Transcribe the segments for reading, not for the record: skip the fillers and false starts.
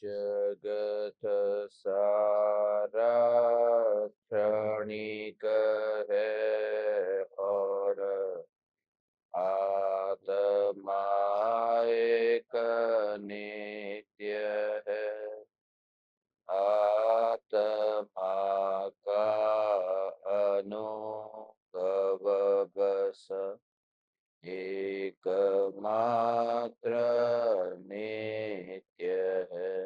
जगत सारा क्षणिक है और आत्मा एक नित्य है। आत्मा का अनुभव बस एकमात्र नित्य है।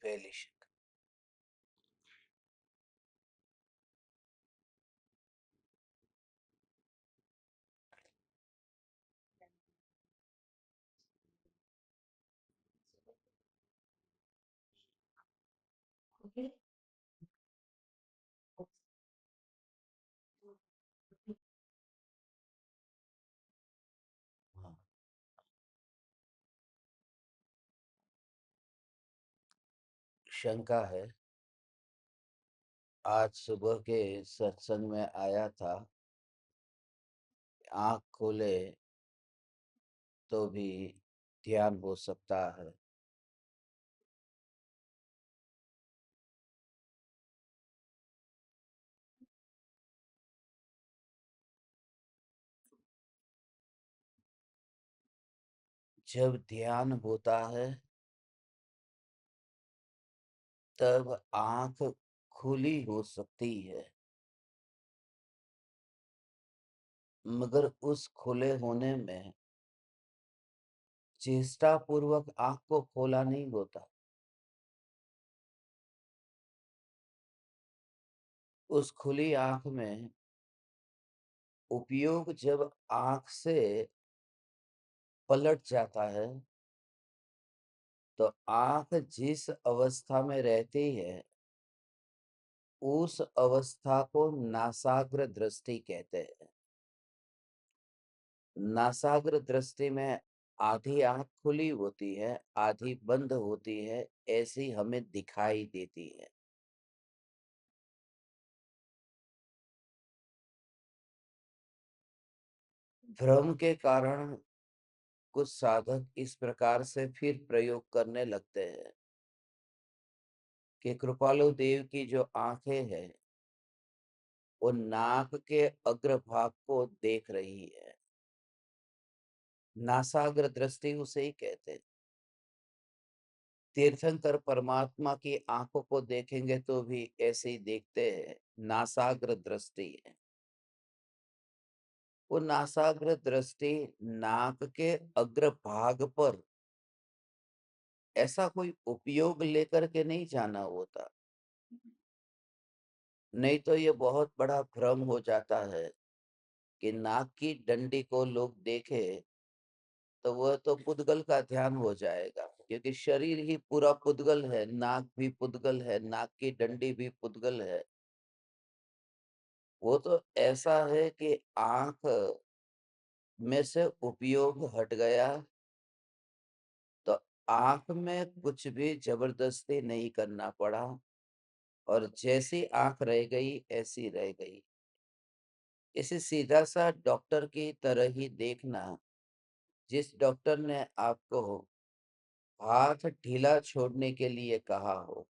पहली शंका। हाँ, शंका है। आज सुबह के सत्संग में आया था, आंख खोले तो भी ध्यान हो सकता है। जब ध्यान होता है तब आंख खुली हो सकती है, मगर उस खुले होने में चेष्टा पूर्वक आंख को खोला नहीं होता। उस खुली आंख में उपयोग जब आंख से पलट जाता है तो आंख जिस अवस्था में रहती है उस अवस्था को नासाग्र दृष्टि कहते हैं। नासाग्र दृष्टि में आधी आंख खुली होती है, आधी बंद होती है, ऐसी हमें दिखाई देती है। भ्रम के कारण कुछ साधक इस प्रकार से फिर प्रयोग करने लगते हैं कि कृपालु देव की जो आंखें हैं वो नाक के अग्रभाग को देख रही है। नासाग्र दृष्टि उसे ही कहते हैं। तीर्थंकर परमात्मा की आंखों को देखेंगे तो भी ऐसे ही देखते हैं, नासाग्र दृष्टि है। वो नासाग्र दृष्टि नाक के अग्रभाग पर ऐसा कोई उपयोग लेकर के नहीं जाना होता, नहीं तो ये बहुत बड़ा भ्रम हो जाता है कि नाक की डंडी को लोग देखे तो वह तो पुद्गल का ध्यान हो जाएगा, क्योंकि शरीर ही पूरा पुद्गल है, नाक भी पुद्गल है, नाक की डंडी भी पुद्गल है। वो तो ऐसा है कि आंख में से उपयोग हट गया तो आंख में कुछ भी जबरदस्ती नहीं करना पड़ा और जैसी आंख रह गई ऐसी रह गई। इसे सीधा सा डॉक्टर की तरह ही देखना। जिस डॉक्टर ने आपको हाथ ढीला छोड़ने के लिए कहा हो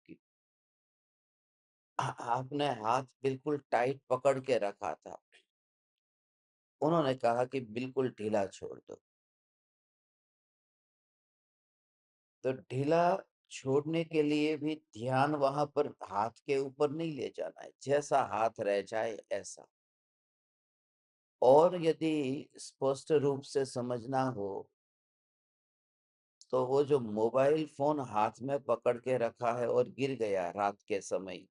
कि आपने हाथ बिल्कुल टाइट पकड़ के रखा था, उन्होंने कहा कि बिल्कुल ढीला छोड़ दो, तो ढीला छोड़ने के लिए भी ध्यान वहां पर हाथ के ऊपर नहीं ले जाना है, जैसा हाथ रह जाए ऐसा। और यदि स्पष्ट रूप से समझना हो तो वो जो मोबाइल फोन हाथ में पकड़ के रखा है और गिर गया रात के समय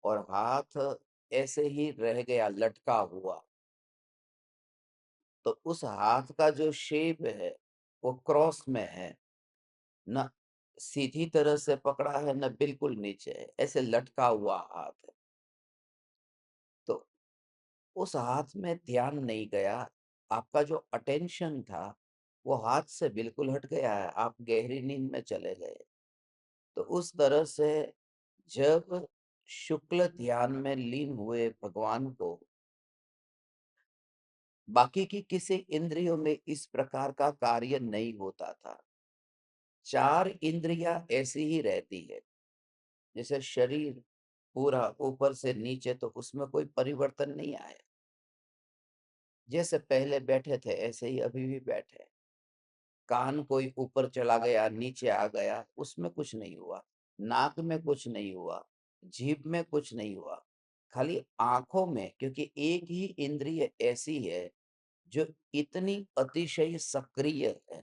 और हाथ ऐसे ही रह गया लटका हुआ, तो उस हाथ का जो शेप है वो क्रॉस में है, न सीधी तरह से पकड़ा है न बिल्कुल नीचे है, ऐसे लटका हुआ हाथ है। तो उस हाथ में ध्यान नहीं गया, आपका जो अटेंशन था वो हाथ से बिल्कुल हट गया है, आप गहरी नींद में चले गए। तो उस तरह से जब शुक्ल ध्यान में लीन हुए भगवान को, बाकी की किसी इंद्रियों में इस प्रकार का कार्य नहीं होता था। चार इंद्रियां ऐसी ही रहती है, जैसे शरीर पूरा ऊपर से नीचे, तो उसमें कोई परिवर्तन नहीं आया। जैसे पहले बैठे थे ऐसे ही अभी भी बैठे। कान कोई ऊपर चला गया नीचे आ गया उसमें कुछ नहीं हुआ, नाक में कुछ नहीं हुआ, जीभ में कुछ नहीं हुआ, खाली आंखों में, क्योंकि एक ही इंद्रिय ऐसी है जो इतनी अतिशय सक्रिय है।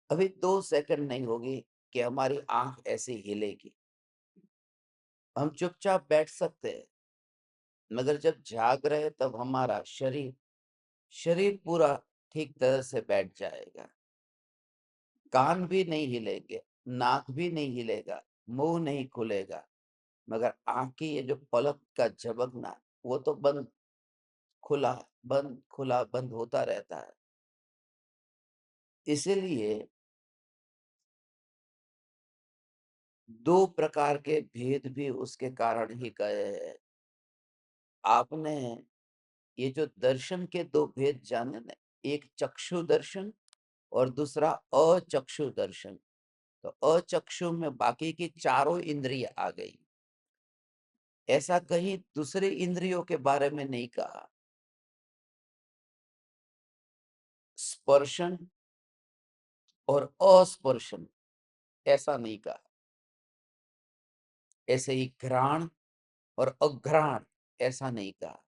अभी 2 सेकंड नहीं होगी कि हमारी आंख ऐसे हिलेगी, हम चुपचाप बैठ सकते हैं, मगर जब जाग रहे तब हमारा शरीर शरीर पूरा ठीक तरह से बैठ जाएगा। कान भी नहीं हिलेंगे, नाक भी नहीं हिलेगा, मुंह नहीं खुलेगा, मगर आंख की ये जो पलक का झपकना, वो तो बंद खुला बंद होता रहता है। इसीलिए दो प्रकार के भेद भी उसके कारण ही गए हैं। आपने ये जो दर्शन के दो भेद जाने ना, एक चक्षु दर्शन और दूसरा अचक्षु दर्शन। तो अचक्षु में बाकी की चारों इंद्रिय आ गई, ऐसा कहीं दूसरे इंद्रियों के बारे में नहीं कहा। स्पर्शन और अस्पर्शन ऐसा नहीं कहा, ऐसे ही घ्राण और अघ्राण ऐसा नहीं कहा,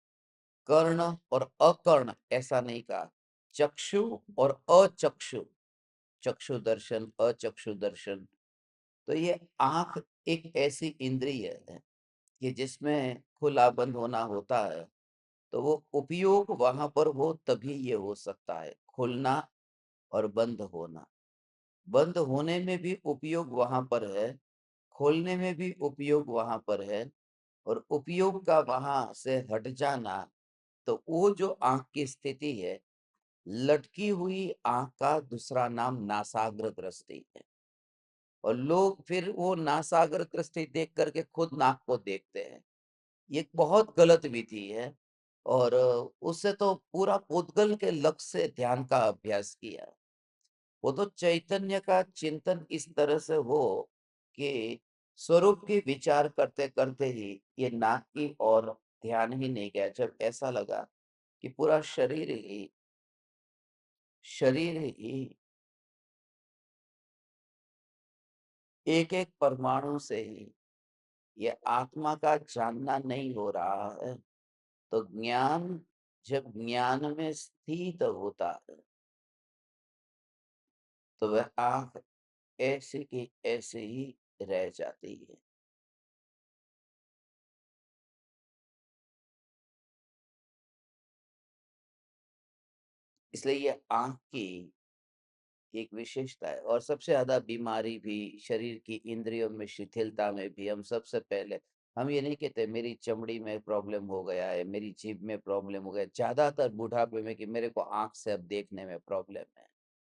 कर्ण और अकर्ण ऐसा नहीं कहा, चक्षु और अचक्षु, चक्षु दर्शन अचक्षु दर्शन। तो ये आंख एक ऐसी इंद्रिय है कि जिसमें खुला बंद होना होता है, तो वो उपयोग वहां पर हो तभी ये हो सकता है, खुलना और बंद होना। बंद होने में भी उपयोग वहां पर है, खोलने में भी उपयोग वहां पर है, और उपयोग का वहां से हट जाना, तो वो जो आंख की स्थिति है, लटकी हुई आंख का दूसरा नाम नासाग्र दृष्टि है। और लोग फिर वो नासाग्र दृष्टि देख करके खुद नाक को देखते हैं, ये एक बहुत गलत विधि है। और उससे तो पूरा पुद्गल के लक्ष्य से ध्यान का अभ्यास किया। वो तो चैतन्य का चिंतन इस तरह से हो कि स्वरूप की विचार करते करते ही ये नाक की और ध्यान ही नहीं गया, जब ऐसा लगा कि पूरा शरीर ही एक एक परमाणु से ही ये आत्मा का जानना नहीं हो रहा है। तो ज्ञान जब ज्ञान में स्थित होता है, तो वह आंख ऐसे की ऐसे ही रह जाती है। इसलिए ये आंख की एक विशेषता है। और सबसे ज्यादा बीमारी भी शरीर की इंद्रियों में शिथिलता में भी हम सबसे पहले, हम ये नहीं कहते मेरी चमड़ी में प्रॉब्लम हो गया है, मेरी जीभ में प्रॉब्लम हो गया, ज्यादातर बुढ़ापे में कि मेरे को आंख से अब देखने में प्रॉब्लम है,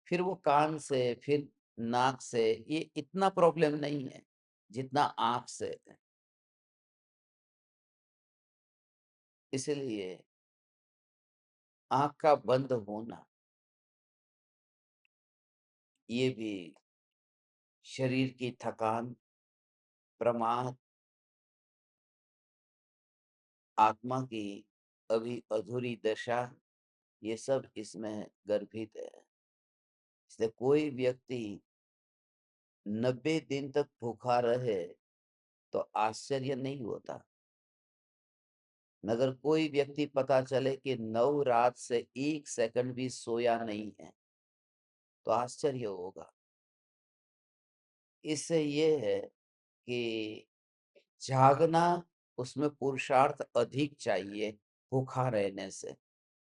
फिर वो कान से, फिर नाक से, ये इतना प्रॉब्लम नहीं है जितना आंख से है। इसलिए आंख का बंद होना ये भी शरीर की थकान, प्रमाद, आत्मा की अभी अधूरी दशा, ये सब इसमें गर्भित है। इसलिए कोई व्यक्ति 90 दिन तक भूखा रहे तो आश्चर्य नहीं होता, मगर कोई व्यक्ति पता चले कि 9 रात से 1 सेकंड भी सोया नहीं है, तो आश्चर्य होगा। इससे ये है कि जागना, उसमें पुरुषार्थ अधिक चाहिए भूखा रहने से।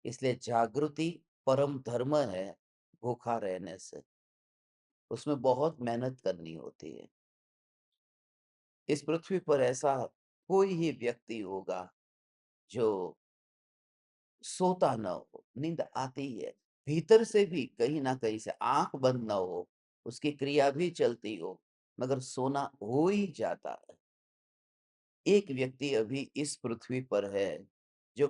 इसलिए जागृति परम धर्म है भूखा रहने से, उसमें बहुत मेहनत करनी होती है। इस पृथ्वी पर ऐसा कोई ही व्यक्ति होगा जो सोता ना हो, नींद आती ही है। भीतर से भी कहीं न कहीं से आँख बंद ना हो, उसकी क्रिया भी चलती हो, मगर सोना हो ही जाता है। एक व्यक्ति अभी इस पृथ्वी पर है, जो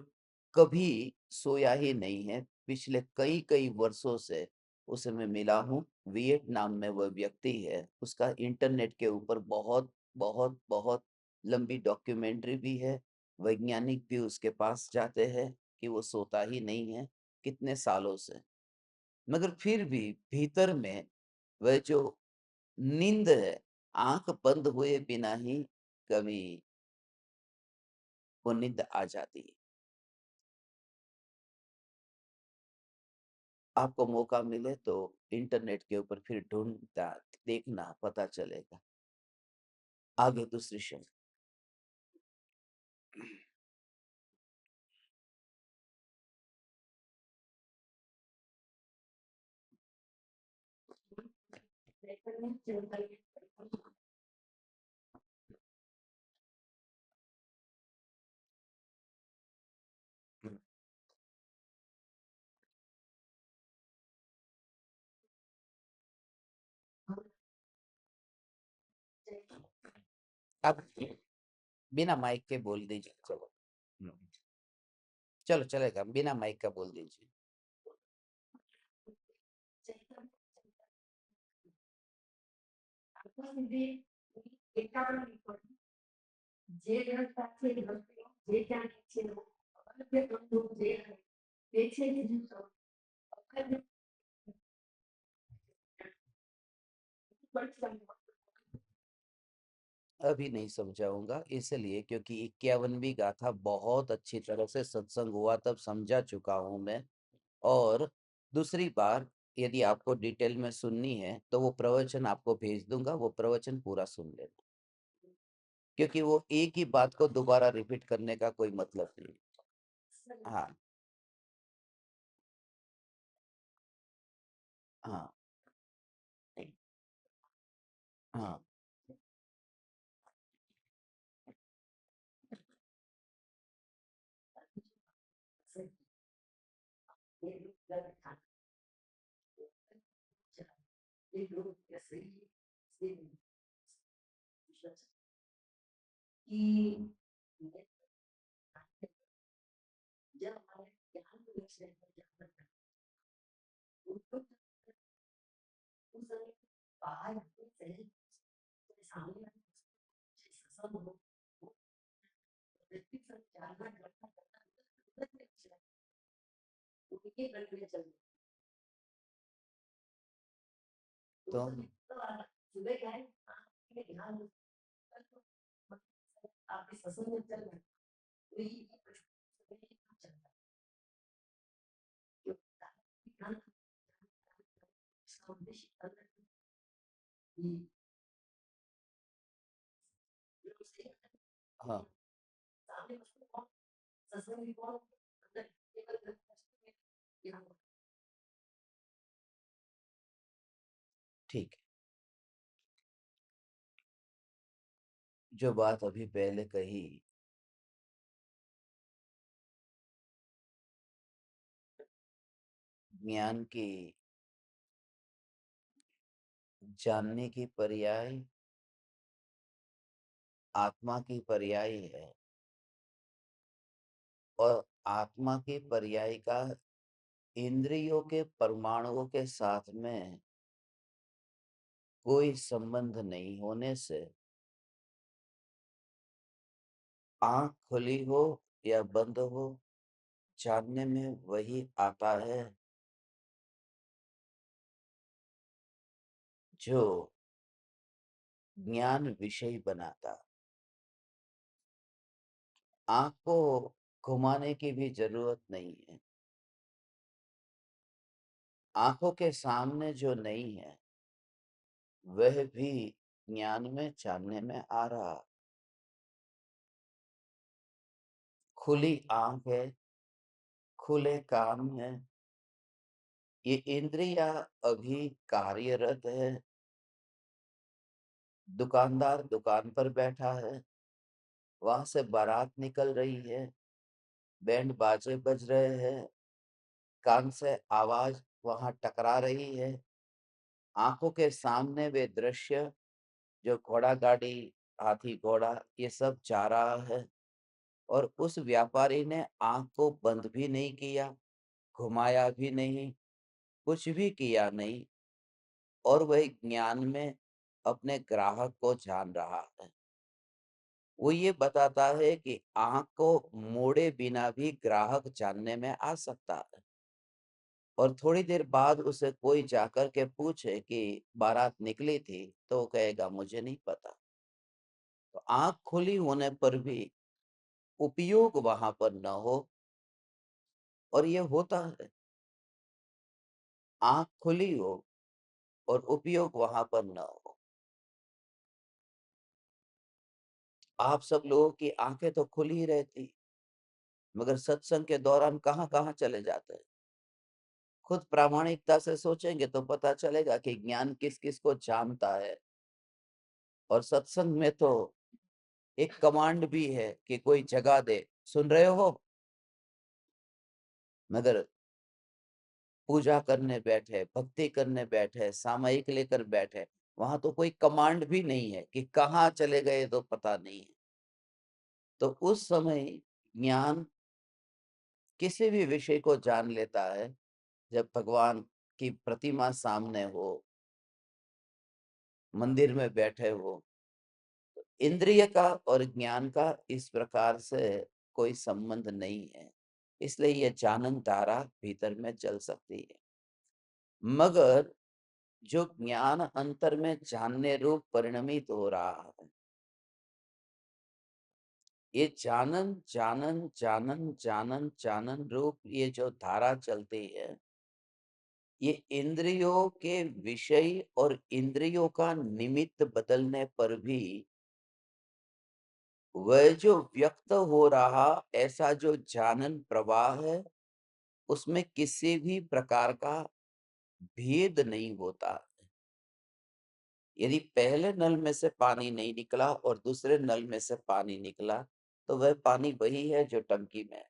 कभी सोया ही नहीं है, पिछले कई-कई वर्षों से उसे मैं मिला हूँ, वियतनाम में वह व्यक्ति है। उसका इंटरनेट के ऊपर बहुत, बहुत, बहुत लंबी डॉक्यूमेंट्री भी है, वैज्ञानिक भी उसके पास जाते हैं कि वो सोता ही नहीं है, कितने सालों से। मगर फिर भी भीतर में वह जो नींद है, आँख बंद हुए बिना ही कभी वो नींद आ जाती है। आपको मौका मिले तो इंटरनेट के ऊपर फिर ढूँढना, देखना पता चलेगा। आगे दूसरी शब्द। आप बिना माइक के बोल दीजिए, चलो। हुँ, चलो चलेगा, बिना माइक का बोल दीजिए। अभी नहीं समझाऊँगा इसलिए क्योंकि 51वीं गाथा बहुत अच्छी तरह से सत्संग हुआ तब समझा चुका हूँ मैं। और दूसरी बार यदि आपको डिटेल में सुननी है, तो वो प्रवचन आपको भेज दूँगा, वो प्रवचन पूरा सुन लेना। क्योंकि वो एक ही बात को दोबारा रिपीट करने का कोई मतलब नहीं। हाँ, हाँ, हाँ, तो हाँ, ठीक है। जो बात अभी पहले कही, ज्ञान की जानने की पर्याय आत्मा की पर्याय है और आत्मा की पर्याय का इंद्रियों के परमाणुओं के साथ में कोई संबंध नहीं होने से आँख खुली हो या बंद हो, जानने में वही आता है जो ज्ञान विषय बनाता। आँख को घुमाने की भी ज़रूरत नहीं है। आँखों के सामने जो नहीं है, वह भी ज्ञान में जानने में आ रहा। खुली आँख है, खुले कान है, ये इंद्रियाँ अभी कार्यरत है। दुकानदार दुकान पर बैठा है, वहां से बारात निकल रही है, बैंड बाजे बज रहे हैं, कान से आवाज वहां टकरा रही है, आंखों के सामने वे दृश्य, जो घोड़ा गाड़ी, हाथी घोड़ा, ये सब जा रहा है। और उस व्यापारी ने आंख को बंद भी नहीं किया, घुमाया भी नहीं, कुछ भी किया नहीं, और वह ज्ञान में अपने ग्राहक को जान रहा है। वो ये बताता है कि आंख को मोड़े बिना भी ग्राहक जानने में आ सकता है। और थोड़ी देर बाद उसे कोई जाकर के पूछे कि बारात निकली थी, तो वो कहेगा मुझे नहीं पता। तो आंख खुली होने पर भी उपयोग वहां पर न हो, और ये होता है, आंख खुली हो और उपयोग वहां पर न हो। आप सब लोगों की आंखें तो खुली ही रहती, मगर सत्संग के दौरान कहाँ कहाँ चले जाते हैं। खुद प्रामाणिकता से सोचेंगे तो पता चलेगा कि ज्ञान किस किस को जानता है। और सत्संग में तो एक कमांड भी है कि कोई जगा दे, सुन रहे हो, मगर पूजा करने बैठे, भक्ति करने बैठे, सामयिक लेकर बैठे, वहां तो कोई कमांड भी नहीं है कि कहाँ चले गए तो पता नहीं है। तो उस समय ज्ञान किसी भी विषय को जान लेता है जब भगवान की प्रतिमा सामने हो, मंदिर में बैठे हो। इंद्रिय का और ज्ञान का इस प्रकार से कोई संबंध नहीं है, इसलिए यह जानन धारा भीतर में चल सकती है। मगर जो ज्ञान अंतर में जानने रूप परिणमित हो रहा है, ये जानन जानन जानन जानन जानन रूप ये जो धारा चलती है, ये इंद्रियों के विषय और इंद्रियों का निमित्त बदलने पर भी वह जो व्यक्त हो रहा ऐसा जो जानन प्रवाह है, उसमें किसी भी प्रकार का भेद नहीं होता। यदि पहले नल में से पानी नहीं निकला और दूसरे नल में से पानी निकला, तो वह पानी वही है जो टंकी में है।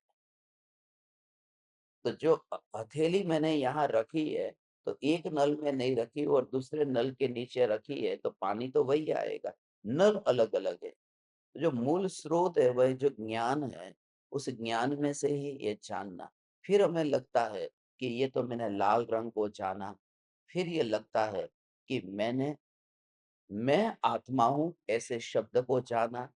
तो जो हथेली मैंने यहाँ रखी है, तो एक नल में नहीं रखी और दूसरे नल के नीचे रखी है, तो पानी तो वही आएगा। नल अलग अलग है। जो मूल स्रोत है वह जो ज्ञान है, उस ज्ञान में से ही ये जानना। फिर हमें लगता है कि ये तो मैंने लाल रंग को जाना, फिर ये लगता है कि मैं आत्मा हूं ऐसे शब्द को जाना,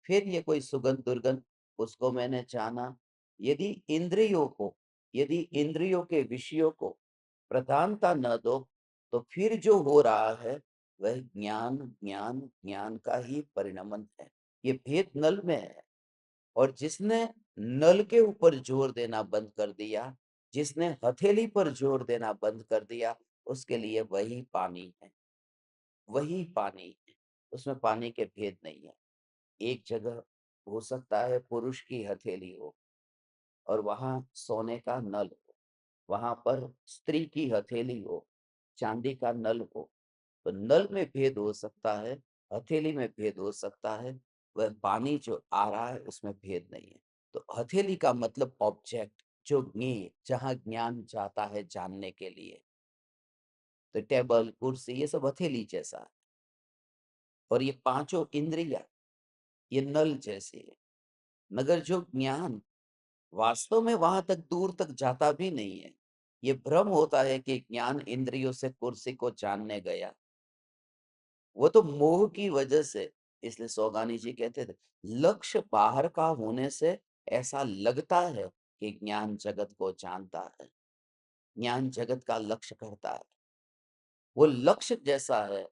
फिर ये कोई सुगंध दुर्गंध, उसको मैंने जाना। यदि इंद्रियों को, यदि इंद्रियों के विषयों को प्रधानता न दो, तो फिर जो हो रहा है वह ज्ञान ज्ञान ज्ञान का ही परिणमन है। ये भेद नल में है। और जिसने नल के ऊपर जोर देना बंद कर दिया, जिसने हथेली पर जोर देना बंद कर दिया, उसके लिए वही पानी है, वही पानी है। उसमें पानी के भेद नहीं है। एक जगह हो सकता है पुरुष की हथेली हो और वहां सोने का नल हो, वहां पर स्त्री की हथेली हो, चांदी का नल हो। तो नल में भेद हो सकता है, हथेली में भेद हो सकता है, वह पानी जो आ रहा है उसमें भेद नहीं है। तो हथेली का मतलब ऑब्जेक्ट, जो ज्ञेय, जहां ज्ञान जाता है जानने के लिए। तो टेबल कुर्सी ये सब हथेली जैसा है। और ये पांचों इंद्रिया ये नल जैसे है। मगर जो ज्ञान वास्तव में वहां तक दूर तक जाता भी नहीं है। ये भ्रम होता है कि ज्ञान इंद्रियों से कुर्सी को जानने गया, वो तो मोह की वजह से। इसलिए सौगानी जी कहते थे, लक्ष्य बाहर का होने से ऐसा लगता है कि ज्ञान जगत को जानता है, ज्ञान जगत का लक्ष्य करता है। वो लक्ष्य जैसा है,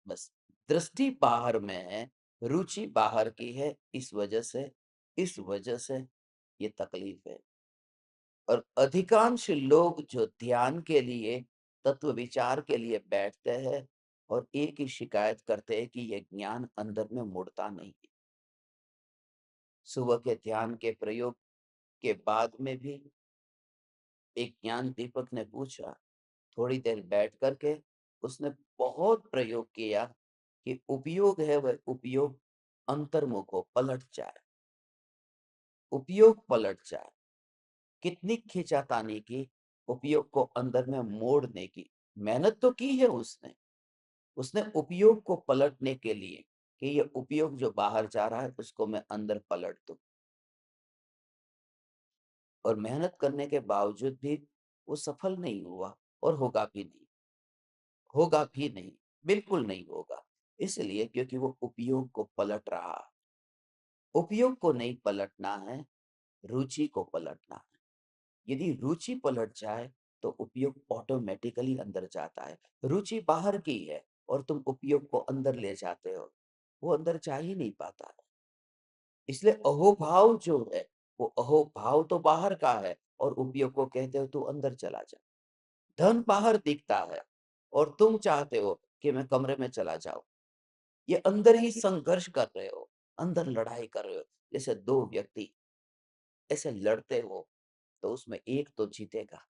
बस दृष्टि बाहर में है, रुचि बाहर की है। इस वजह से ये तकलीफ है। और अधिकांश लोग जो ध्यान के लिए, तत्व विचार के लिए बैठते हैं, और एक ही शिकायत करते हैं कि यह ज्ञान अंदर में मुड़ता नहीं है। सुबह के ध्यान के प्रयोग के बाद में भी एक ज्ञान दीपक ने पूछा, थोड़ी देर बैठ करके उसने बहुत प्रयोग किया कि उपयोग है वह उपयोग अंतर्मुख हो, पलट जाए। उपयोग पलट जाए, कितनी खींचातानी की, उपयोग को अंदर में मोड़ने की मेहनत तो की है उसने। उसने उपयोग को पलटने के लिए कि ये उपयोग जो बाहर जा रहा है उसको मैं अंदर पलट दूं, और मेहनत करने के बावजूद भी वो सफल नहीं हुआ, और होगा भी नहीं, बिल्कुल नहीं होगा। इसलिए क्योंकि वो उपयोग को पलट रहा। उपयोग को नहीं पलटना है, रुचि को पलटना है। यदि रुचि पलट जाए तो उपयोग ऑटोमेटिकली अंदर जाता है। रुचि बाहर की है और तुम उपयोग को अंदर ले जाते हो, वो अंदर जा ही नहीं पाता है। इसलिए अहोभाव जो है, वो अहोभाव तो बाहर का है, और उपयोग को कहते हो तू अंदर चला जा। धन बाहर दिखता है और तुम चाहते हो कि मैं कमरे में चला जाऊं। ये अंदर ही संघर्ष कर रहे हो, अंदर लड़ाई कर रहे हो। जैसे दो व्यक्ति ऐसे लड़ते हो तो उसमें एक तो जीतेगा,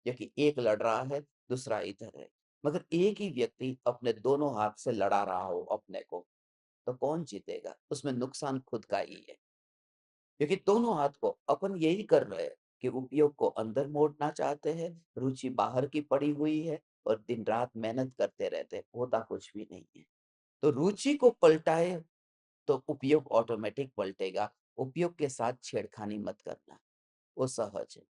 क्योंकि एक लड़ रहा है, दूसरा इधर है। मगर एक ही व्यक्ति अपने दोनों हाथ से लड़ा रहा हो अपने को, तो कौन जीतेगा? उसमें नुकसान खुद का ही है, क्योंकि दोनों हाथ को अपन यही कर रहे हैं कि उपयोग को अंदर मोड़ना चाहते हैं, रुचि बाहर की पड़ी हुई है, और दिन रात मेहनत करते रहते हैं, होता कुछ भी नहीं है। तो रुचि को पलटाए तो उपयोग ऑटोमेटिक पलटेगा। उपयोग के साथ छेड़खानी मत करना, वो सहज है।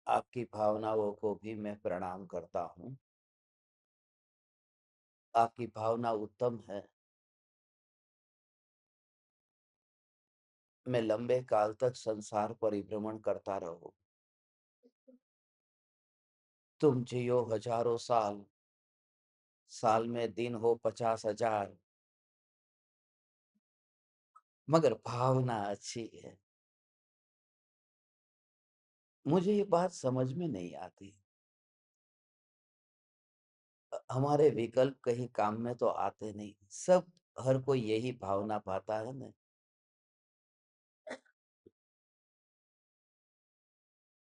आपकी भावनाओं को भी मैं प्रणाम करता हूँ। आपकी भावना उत्तम है। मैं लंबे काल तक संसार परिभ्रमण करता रहूं, तुम जियो हजारों साल, साल में दिन हो 50,000, मगर भावना अच्छी है। मुझे ये बात समझ में नहीं आती। हमारे विकल्प कहीं काम में तो आते नहीं। सब, हर कोई यही भावना पाता है ना,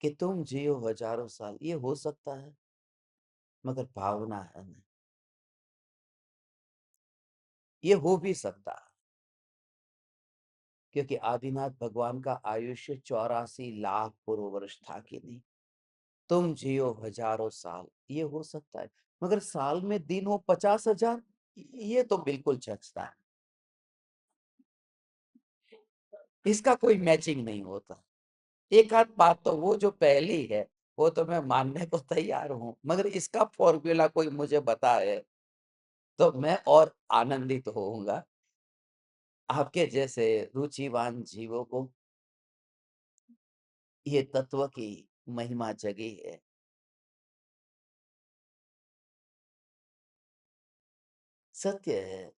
कि तुम जियो हजारों साल। ये हो सकता है, मगर भावना है ना, ये हो भी सकता है। क्योंकि आदिनाथ भगवान का आयुष्य 84 लाख पूर्व वर्ष था कि नहीं। तुम जियो हजारों साल, ये हो सकता है, मगर साल में दिन हो 50,000, ये तो बिल्कुल झचता है। इसका कोई मैचिंग नहीं होता। एक आध बात तो वो जो पहली है, वो तो मैं मानने को तैयार हूं, मगर इसका फॉर्मूला कोई मुझे बताए तो मैं और आनंदित होऊंगा। आपके जैसे रुचिवान जीवों को ये तत्व की महिमा जगी है। सत्य है,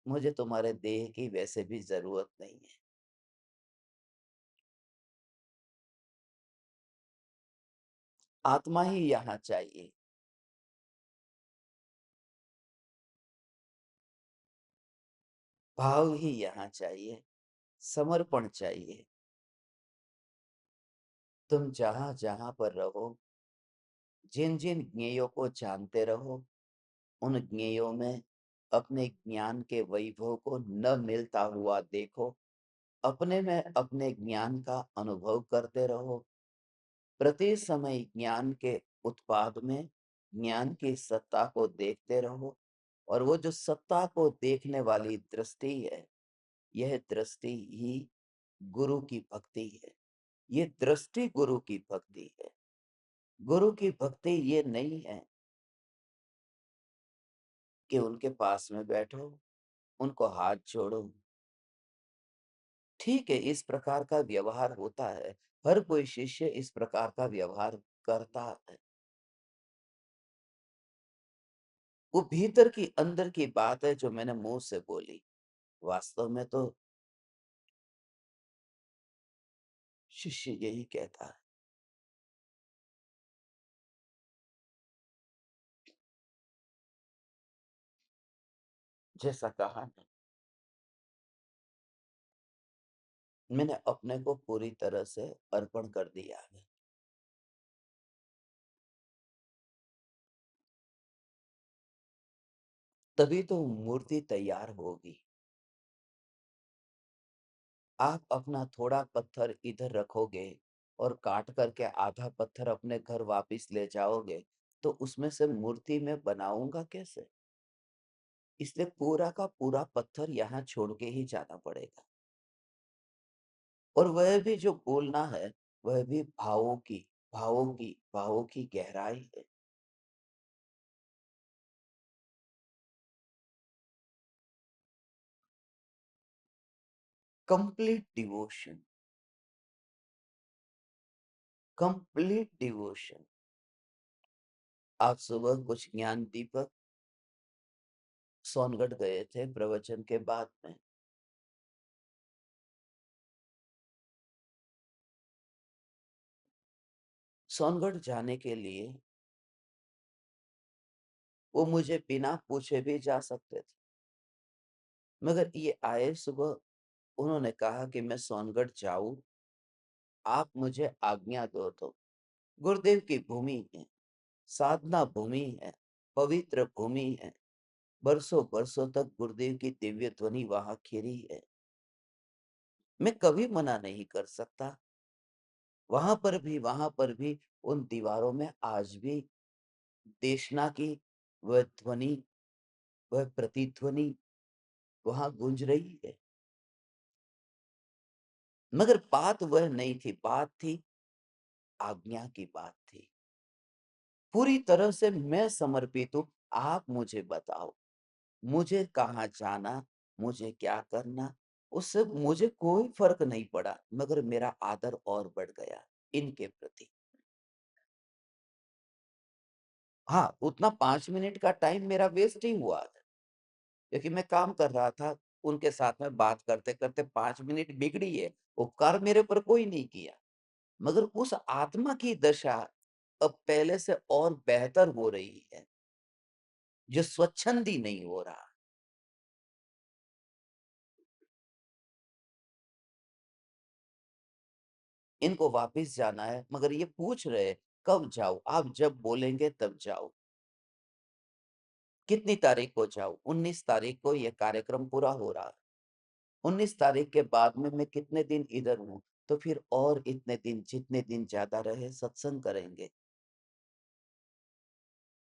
मुझे तुम्हारे देह की वैसे भी जरूरत नहीं है। आत्मा ही यहाँ चाहिए। भाव ही यहाँ चाहिए। समर्पण चाहिए। तुम जहां जहां पर रहो, जिन जिन ज्ञेयों को जानते रहो, उन ज्ञेयों में अपने ज्ञान के वैभव को न मिलता हुआ देखो, अपने में अपने ज्ञान का अनुभव करते रहो। प्रति समय ज्ञान के उत्पाद में ज्ञान की सत्ता को देखते रहो, और वो जो सत्ता को देखने वाली दृष्टि है, यह दृष्टि ही गुरु की भक्ति है। ये दृष्टि गुरु की भक्ति है। गुरु की भक्ति ये नहीं है कि उनके पास में बैठो, उनको हाथ जोड़ो। ठीक है, इस प्रकार का व्यवहार होता है, हर कोई शिष्य इस प्रकार का व्यवहार करता है। वो भीतर की अंदर की बात है जो मैंने मुंह से बोली। वास्तव में तो शिष्य यही कहता है। जैसा कहा ना, मैंने अपने को पूरी तरह से अर्पण कर दिया है। तभी तो मूर्ति तैयार होगी। आप अपना थोड़ा पत्थर इधर रखोगे और काट करके आधा पत्थर अपने घर वापस ले जाओगे, तो उसमें से मूर्ति मैं बनाऊंगा कैसे? इसलिए पूरा का पूरा पत्थर यहाँ छोड़ के ही जाना पड़ेगा। और वह भी जो बोलना है, वह भी भावों की गहराई है। Complete devotion, complete devotion. आज सुबह कुछ ज्ञान दीपक सोनगढ़ गए थे प्रवचन के बाद में। सोनगढ़ जाने के लिए वो मुझे बिना पूछे भी जा सकते थे, मगर ये आए सुबह, उन्होंने कहा कि मैं सोनगढ़ जाऊं, आप मुझे आज्ञा दो। तो गुरुदेव की भूमि है, साधना भूमि है, पवित्र भूमि है। बरसों बरसों तक गुरुदेव की दिव्य ध्वनि वहां खिरी है। मैं कभी मना नहीं कर सकता। वहां पर भी उन दीवारों में आज भी देशना की वह ध्वनि, वह प्रतिध्वनि वहां गूंज रही है। मगर बात वह नहीं थी, बात थी आज्ञा की बात थी। पूरी तरह से मैं समर्पित हूं, आप मुझे बताओ, मुझे कहाँ जाना, मुझे क्या करना, उससे मुझे कोई फर्क नहीं पड़ा, मगर मेरा आदर और बढ़ गया इनके प्रति। हाँ, उतना 5 मिनट का टाइम मेरा वेस्ट ही हुआ है, क्योंकि मैं काम कर रहा था। उनके साथ में बात करते करते 5 मिनट बिगड़ी है, उपकार मेरे पर कोई नहीं किया। मगर उस आत्मा की दशा अब पहले से और बेहतर हो रही है, जो स्वच्छंदी नहीं हो रहा। इनको वापिस जाना है, मगर ये पूछ रहे कब जाऊं? आप जब बोलेंगे तब जाओ। कितनी तारीख को जाऊं? 19 तारीख को ये कार्यक्रम पूरा हो रहा है। 19 तारीख के बाद में मैं कितने दिन इधर हूँ, तो फिर और इतने दिन, जितने दिन ज्यादा रहे सत्संग करेंगे।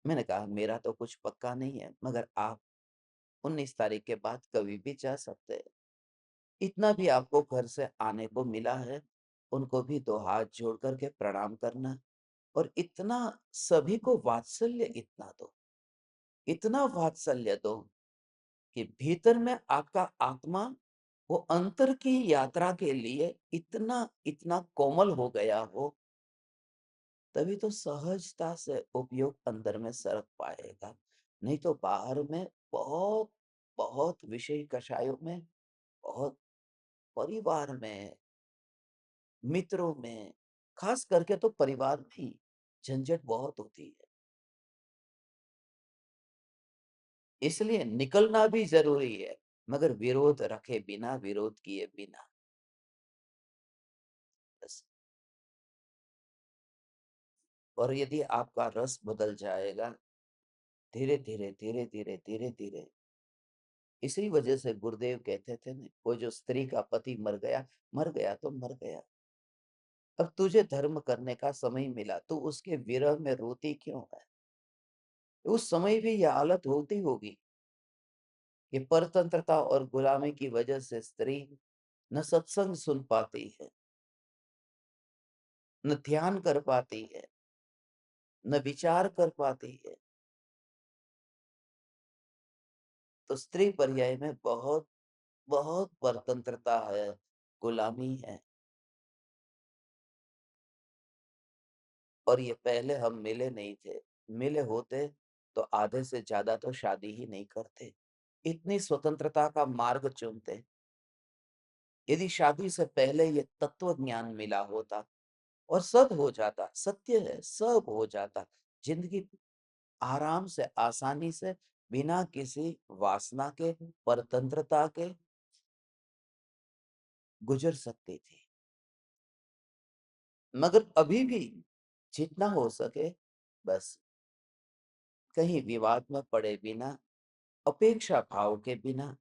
मैंने कहा मेरा तो कुछ पक्का नहीं है, मगर आप 19 तारीख के बाद कभी भी जा सकते हैं। इतना भी आपको घर से आने को मिला है, उनको भी दो हाथ जोड़ करके प्रणाम करना। और इतना सभी को वात्सल्य इतना दो, इतना वात्सल्य दो कि भीतर में आपका आत्मा वो अंतर की यात्रा के लिए इतना इतना कोमल हो गया हो, तभी तो सहजता से उपयोग अंदर में सरक पाएगा। नहीं तो बाहर में बहुत बहुत विषय कषायों में, बहुत परिवार में, मित्रों में, खास करके तो परिवार में ही झंझट बहुत होती है। इसलिए निकलना भी जरूरी है, मगर विरोध रखे बिना, विरोध किए बिना। बस। और यदि आपका रस बदल जाएगा धीरे धीरे धीरे धीरे धीरे धीरे। इसी वजह से गुरुदेव कहते थे ना, वो जो स्त्री का पति मर गया तो मर गया। अब तुझे धर्म करने का समय मिला, तू उसके विरह में रोती क्यों है? उस समय भी यह हालत होती होगी कि परतंत्रता और गुलामी की वजह से स्त्री न सत्संग सुन पाती है, न ध्यान कर पाती है, न विचार कर पाती है। तो स्त्री पर्याय में बहुत बहुत परतंत्रता है, गुलामी है। और ये पहले हम मिले नहीं थे। मिले होते तो आधे से ज्यादा तो शादी ही नहीं करते, इतनी स्वतंत्रता का मार्ग चुनते। यदि शादी से पहले ये तत्व ज्ञान मिला होता और सब हो जाता, सत्य है सब हो जाता, जिंदगी आराम से आसानी से बिना किसी वासना के, परतंत्रता के गुजर सकती थी। मगर अभी भी जितना हो सके बस कहीं विवाद में पड़े बिना, अपेक्षा भाव के बिना,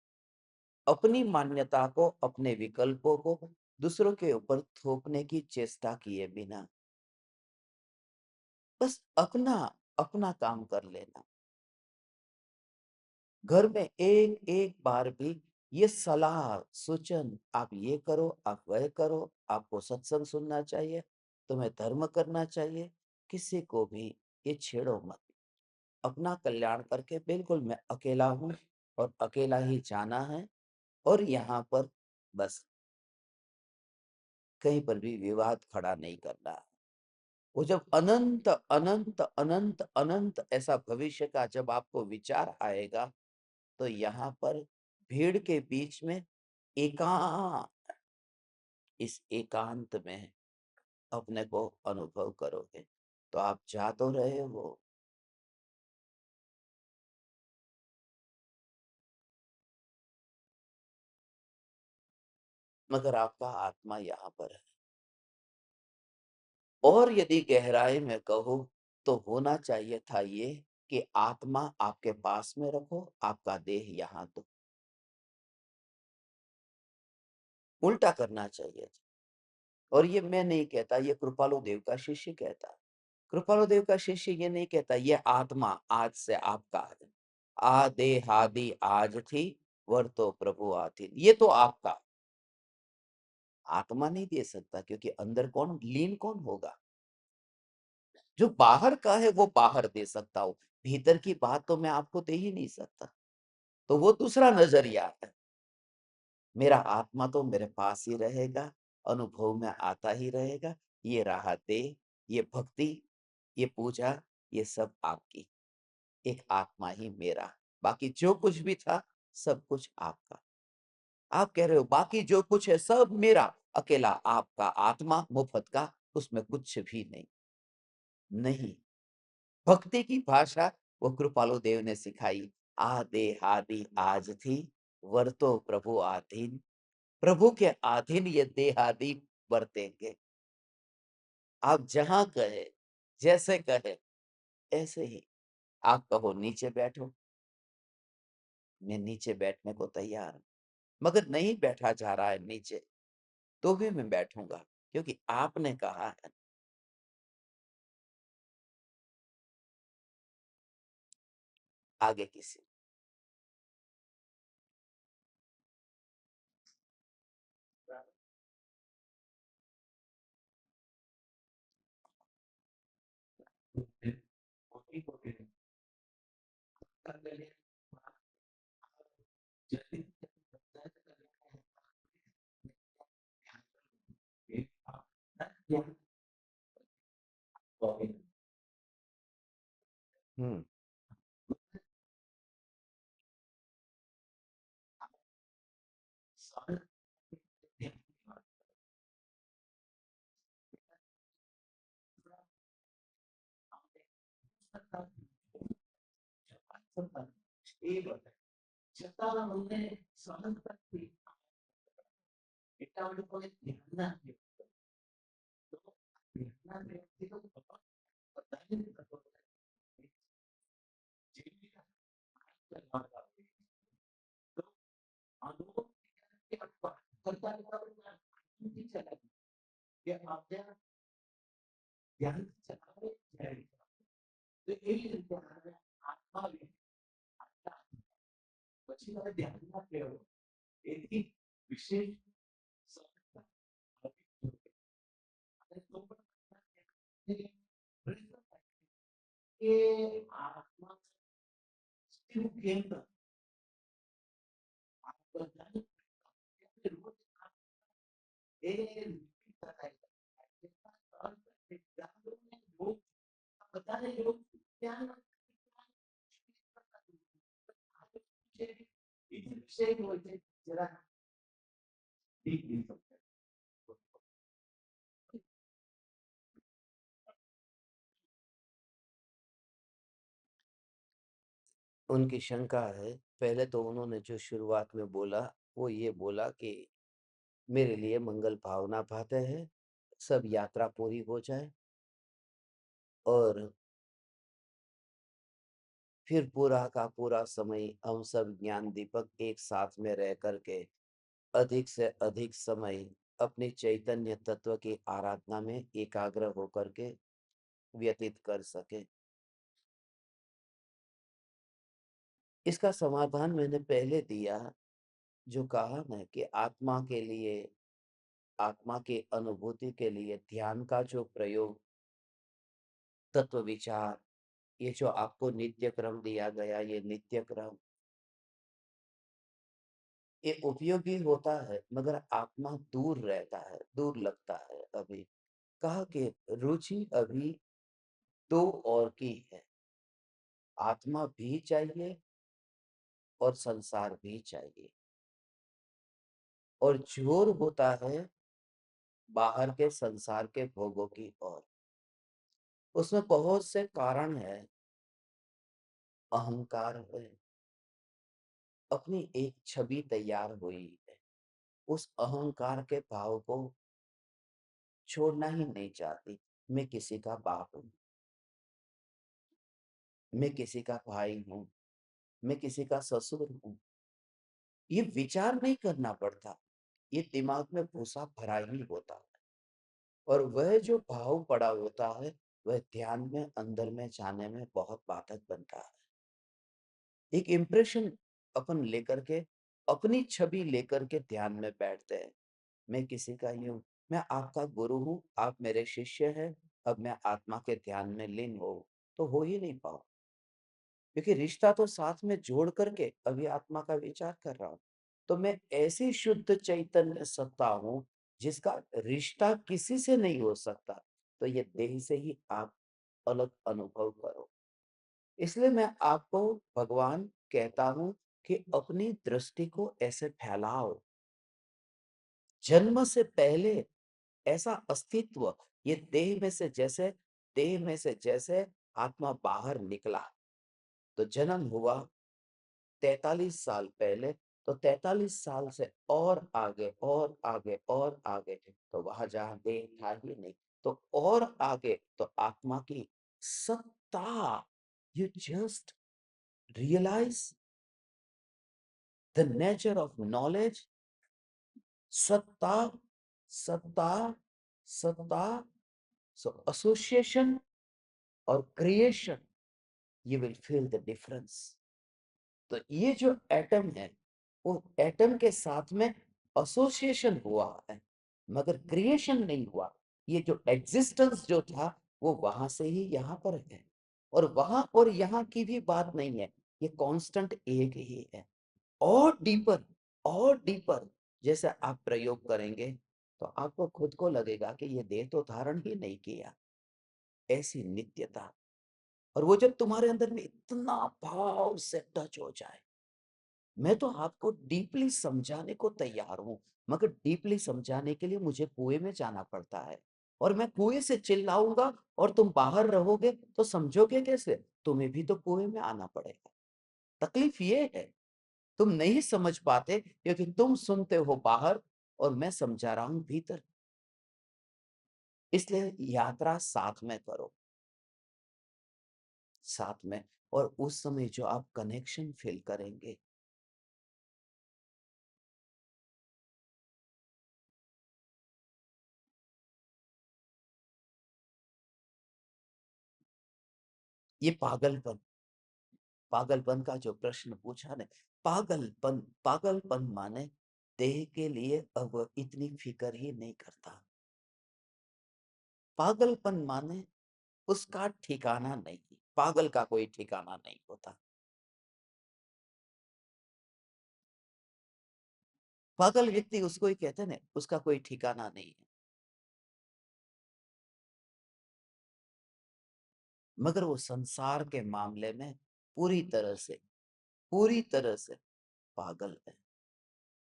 अपनी मान्यता को, अपने विकल्पों को दूसरों के ऊपर थोपने की चेष्टा किए बिना बस अपना अपना काम कर लेना। घर में एक एक बार भी ये सलाह सूचन, आप ये करो, आप वह करो, आपको सत्संग सुनना चाहिए, तुम्हें धर्म करना चाहिए, किसी को भी ये छेड़ो मत। अपना कल्याण करके बिल्कुल मैं अकेला हूं और अकेला ही जाना है। और यहाँ पर बस कहीं पर भी विवाद खड़ा नहीं करना है। वो जब अनंत अनंत अनंत अनंत ऐसा भविष्य का जब आपको विचार आएगा, तो यहाँ पर भीड़ के बीच में एकांत, इस एकांत में अपने को अनुभव करोगे। तो आप जा तो रहे हो, मगर आपका आत्मा यहाँ पर है। और यदि गहराई में कहो तो होना चाहिए था ये कि आत्मा आपके पास में रखो, आपका देह यहाँ। तो उल्टा करना चाहिए। और ये मैं नहीं कहता, ये कृपालु देव का शिष्य कहता है। कृपालु देव का शिष्य ये नहीं कहता ये आत्मा आज से आपका है, आदे हादि आज थी, वर तो प्रभु आती, ये तो आपका। आत्मा नहीं दे सकता, क्योंकि अंदर कौन लीन कौन होगा? जो बाहर का है वो बाहर दे सकता हूँ, भीतर की बात तो मैं आपको दे ही नहीं सकता। तो वो दूसरा नजरिया है। मेरा आत्मा तो मेरे पास ही रहेगा, अनुभव में आता ही रहेगा। ये रहा देह, ये भक्ति, ये पूजा, ये सब आपकी। एक आत्मा ही मेरा, बाकी जो कुछ भी था सब कुछ आपका। आप कह रहे हो बाकी जो कुछ है सब मेरा, अकेला आपका आत्मा मुफ्त का, उसमें कुछ भी नहीं। नहीं, भक्ति की भाषा वो कृपालु देव ने सिखाई। आदे हादि आज थी, वर तो प्रभु आधीन। प्रभु के अधीन ये देहादि बरतेंगे। आप जहां कहे, जैसे कहे, ऐसे ही। आप कहो नीचे बैठो, मैं नीचे बैठने को तैयार हूं। मगर नहीं बैठा जा रहा है नीचे, तो भी मैं बैठूंगा, क्योंकि आपने कहा है। आगे किसी हम्म उनकी शंका है, पहले तो उन्होंने जो शुरुआत में बोला, वो ये बोला कि मेरे लिए मंगल भावना बातें है, सब यात्रा पूरी हो जाए और फिर पूरा का पूरा समय हम सब ज्ञान दीपक एक साथ में रह करके अधिक से अधिक समय अपने चैतन्य तत्व की आराधना में एकाग्र होकर के व्यतीत कर सके। इसका समाधान मैंने पहले दिया, जो कहा ना कि आत्मा के लिए, आत्मा की अनुभूति के लिए ध्यान का जो प्रयोग, तत्व विचार, ये जो आपको नित्य क्रम दिया गया, ये नित्य क्रम ये उपयोगी होता है, मगर आत्मा दूर रहता है, दूर लगता है। अभी कहा कि रुचि अभी दो और की है, आत्मा भी चाहिए और संसार भी चाहिए, और जोर होता है बाहर के संसार के भोगों की ओर। उसमें बहुत से कारण है, अहंकार है, अपनी एक छवि तैयार हुई है, उस अहंकार के भाव को छोड़ना ही नहीं चाहती। मैं किसी का बाप हूँ, मैं किसी का भाई हूँ, मैं किसी का ससुर हूँ। ये विचार नहीं करना पड़ता, ये दिमाग में भूसा भरा ही होता है, और वह जो भाव पड़ा होता है, वह ध्यान में अंदर में जाने में बहुत बाधक बनता है। एक इम्प्रेशन अपन लेकर के, अपनी छवि लेकर के ध्यान में बैठते हैं। मैं किसी का ही हूँ, मैं आपका गुरु हूँ, आप मेरे शिष्य हैं, अब मैं आत्मा के ध्यान में लीन हो, तो हो ही नहीं पाओ, क्योंकि रिश्ता तो साथ में जोड़ करके अभी आत्मा का विचार कर रहा हूँ। तो मैं ऐसी शुद्ध चैतन्य सत्ता हूँ, जिसका रिश्ता किसी से नहीं हो सकता, तो ये देह से ही आप अलग अनुभव करो। इसलिए मैं आपको भगवान कहता हूँ कि अपनी दृष्टि को ऐसे फैलाओ, जन्म से पहले ऐसा अस्तित्व, ये देह में से जैसे आत्मा बाहर निकला, तो जन्म हुआ 43 साल पहले, तो 43 साल से और आगे और आगे और आगे, तो वहां जहां देह था ही नहीं, तो और आगे तो आत्मा की सत्ता। You just realise the nature of knowledge. सत्ता, सत्ता, सत्ता। सो एसोसिएशन और creation, you will feel the difference. तो ये जो एटम है, वो एटम के साथ में एसोसिएशन हुआ है, मगर क्रिएशन नहीं हुआ। ये जो एग्जिस्टेंस जो था, वो वहां से ही यहाँ पर है, और वहां और यहाँ की भी बात नहीं है, ये कांस्टेंट एक ही है। और डीपर, और डीपर जैसे आप प्रयोग करेंगे, तो आपको खुद को लगेगा कि ये देह तो धारण ही नहीं किया। ऐसी नित्यता, और वो जब तुम्हारे अंदर में इतना भाव से टच हो जाए, मैं तो आपको डीपली समझाने को तैयार हूं, मगर डीपली समझाने के लिए मुझे कुएं में जाना पड़ता है, और मैं कुएं से चिल्लाऊंगा और तुम बाहर रहोगे, तो समझोगे कैसे? तुम्हें भी तो कुएं में आना पड़ेगा। तकलीफ ये है, तुम नहीं समझ पाते क्योंकि तुम सुनते हो बाहर, और मैं समझा रहा हूं भीतर। इसलिए यात्रा साथ में करो। साथ में, और उस समय जो आप कनेक्शन फील करेंगे, ये पागलपन, पागलपन का जो प्रश्न पूछा ने, पागलपन, पागलपन माने देह के लिए अब इतनी फिक्र ही नहीं करता। पागलपन माने उसका ठिकाना नहीं, पागल का कोई ठिकाना नहीं होता। पागल व्यक्ति उसको ही कहते हैं ना, उसका कोई ठिकाना नहीं है। मगर वो संसार के मामले में पूरी तरह से, पूरी तरह से पागल है।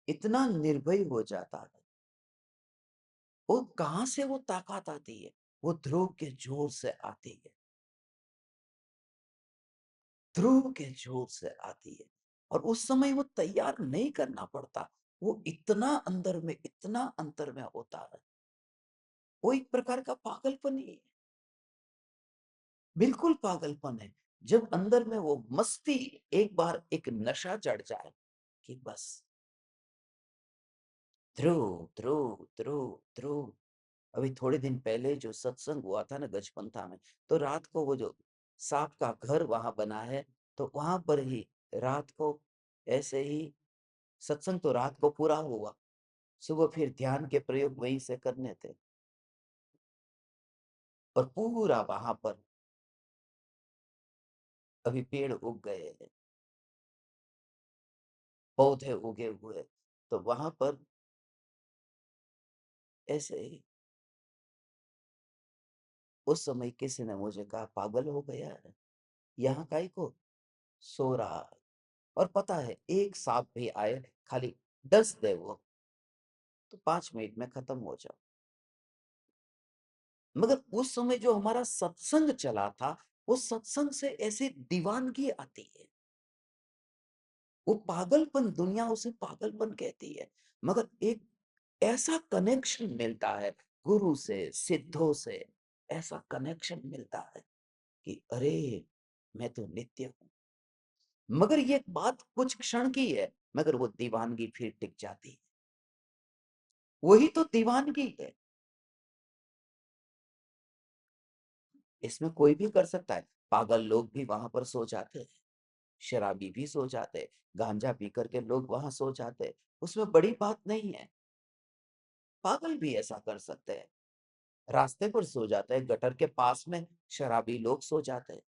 इतना निर्भय हो जाता है। वो कहां से वो ताकत आती है? वो ध्रुव के जोर से आती है, ध्रुव के जोर से आती है। और उस समय वो तैयार नहीं करना पड़ता, वो इतना अंदर में, इतना अंतर में होता है। वो एक प्रकार का पागलपन ही है, बिल्कुल पागलपन है। जब अंदर में वो मस्ती, एक बार एक नशा चढ़ जाए कि बस ध्रुव ध्रुव ध्रुव ध्रुव। अभी थोड़े दिन पहले जो सत्संग हुआ था ना गजपंथा में, तो रात को वो जो सांप का घर वहां बना है, तो वहां पर ही रात को ऐसे ही सत्संग तो रात को पूरा हुआ, सुबह फिर ध्यान के प्रयोग वहीं से करने थे। और पूरा वहां पर अभी पेड़ उग गए हैं, पौधे उगे हुए, तो वहां पर ऐसे ही उस समय किसी ने मुझे कहा, पागल हो गया है, यहाँ काई को सो रहा है। और पता है एक सांप भी आए, खाली डस दे वो, तो 5 मिनट में खत्म हो जाओ। मगर उस समय जो हमारा सत्संग चला था, वो सत्संग से ऐसी दीवानगी आती है। वो पागलपन, दुनिया उसे पागलपन कहती है, मगर एक ऐसा कनेक्शन मिलता है गुरु से, सिद्धों से, ऐसा कनेक्शन मिलता है कि अरे मैं तो नित्य हूं। मगर ये बात कुछ क्षण की है, मगर वो दीवानगी फिर टिक जाती है। वही तो दीवानगी है। इसमें कोई भी कर सकता है। पागल लोग भी वहां पर सो जाते हैं, शराबी भी सो जाते हैं, गांजा पी करके लोग वहां सो जाते हैं, उसमें बड़ी बात नहीं है। पागल भी ऐसा कर सकते हैं, रास्ते पर सो जाते हैं, गटर के पास में शराबी लोग सो जाते हैं।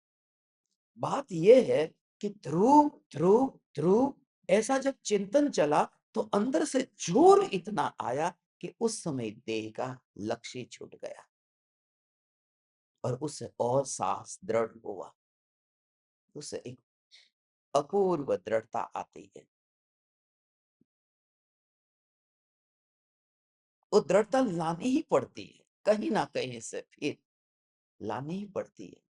बात यह है कि ध्रुव ध्रुव ध्रुव, ऐसा जब चिंतन चला, तो अंदर से जोर इतना आया कि उस समय देह का लक्ष्य छूट गया, और उससे और साहस दृढ़ हुआ, उससे एक अपूर्व दृढ़ता आती है। वो दृढ़ता लानी ही पड़ती है, कहीं ना कहीं से फिर लानी ही पड़ती है।